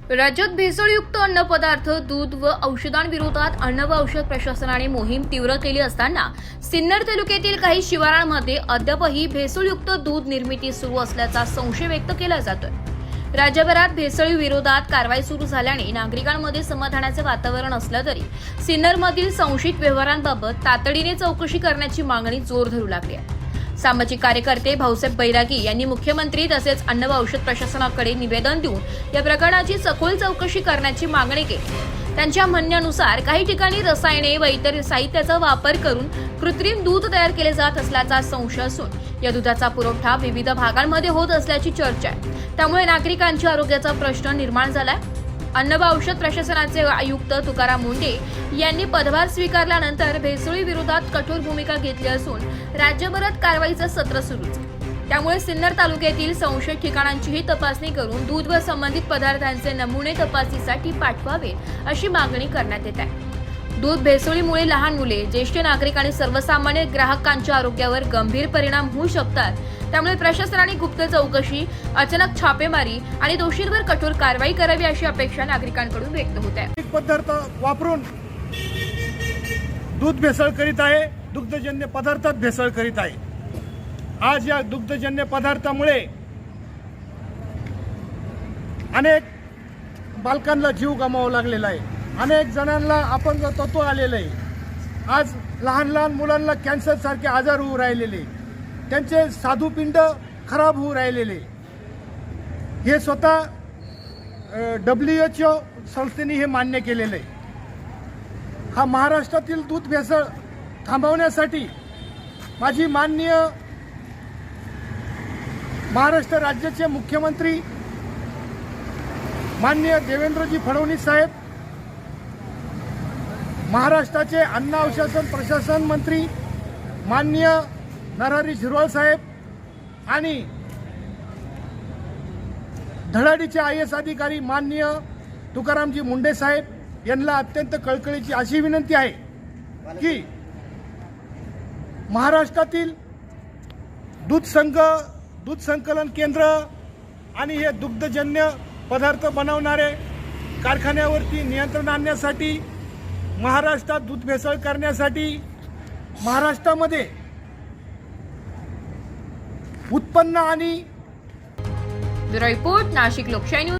राज्यात भेसळयुक्त अन्नपदार्थ, दूध व औषधांविरोधात अन्न व औषध प्रशासनाने मोहीम तीव्र केली असताना सिन्नर तालुक्यातील काही शिवारांमध्ये अद्यापही भेसळयुक्त दूध निर्मिती सुरू असल्याचा संशय व्यक्त केला जातोय। राज्यभरात भेसळीविरोधात कारवाई सुरू झाल्याने नागरिकांमध्ये समाधानाचे वातावरण असलं तरी सिन्नरमधील संशयित व्यवहारांबाबत तातडीने चौकशी करण्याची मागणी जोर धरू लागली आहे। सामाजिक कार्यकर्ते भाऊसाहेब बैरागी यांनी मुख्यमंत्री तसेच अन्न व औषध प्रशासनाकडे निवेदन देऊन या प्रकरणाची सखोल चौकशी करण्याची मागणी केली। त्यांच्या म्हणण्यानुसार काही ठिकाणी रसायने व इतर साहित्याचा वापर करून कृत्रिम दूध तयार केले जात असल्याचा संशय असून या दुधाचा पुरवठा विविध भागांमध्ये होत असल्याची चर्चा आहे। त्यामुळे नागरिकांच्या आरोग्याचा प्रश्न निर्माण झालाय। अन्न व औषध प्रशासनाचे आयुक्त तुकाराम मुंडे यांनी पदभार स्वीकारल्यानंतर भेसळी विरोधात कठोर भूमिका घेतली असून राज्यभरात कारवाईचं सत्र सुरूच आहे। त्यामुळे सिन्नर तालुक्यातील संशयित ठिकाणांचीही तपासणी करून दूध व संबंधित पदार्थांचे नमुने तपासणीसाठी पाठवावे अशी मागणी करण्यात येत आहे। दूध भेसळीमुळे लहान मुले, ज्येष्ठ नागरिक आणि सर्वसामान्य ग्राहकांच्या आरोग्यावर गंभीर परिणाम होऊ शकतात। त्यामुळे प्रशासनाने गुप्त चौकशी, अचानक छापेमारी आणि दोषींवर कठोर कारवाई करावी अशी अपेक्षा नागरिकांकडून व्यक्त होत आहे। पदार्थ वापरून दूध भेसळ करीत आहे, दुग्धजन्य पदार्थात भेसळ करीत आहे। आज या दुग्धजन्य पदार्थामुळे अनेक बालकांना जीव गमावा लागलेला आहे, अनेक जणांना अपंगत्व आलेलं आहे। आज लहान लहान मुलांना कॅन्सर सारखे आजार होऊ राहिलेले, त्यांचे स्वादुपिंड खराब होऊ राहिलेले। हे स्वतः WHO संस्थेने हे मान्य केलेलं आहे। हा महाराष्ट्रातील दूध भेसळ थांबवण्यासाठी माझी माननीय महाराष्ट्र राज्याचे मुख्यमंत्री माननीय देवेंद्रजी फडणवीस साहेब, महाराष्ट्राचे अन्न औषध प्रशासन मंत्री माननीय नरहरी झिरवाळ साहेब आणि धडाडीचे IAS अधिकारी माननीय तुकारामजी मुंडे साहेब यांना अत्यंत कळकळीची अशी विनंती आहे की महाराष्ट्रातील दूध संकलन केंद्र आणि हे दुग्धजन्य पदार्थ बनवणारे कारखान्यावरती नियंत्रण आणण्यासाठी, महाराष्ट्रात दूध भेसळ करण्यासाठी महाराष्ट्रामध्ये उत्पन्न आणि ब्युरो रिपोर्ट, नाशिक लोकशाही न्यूज।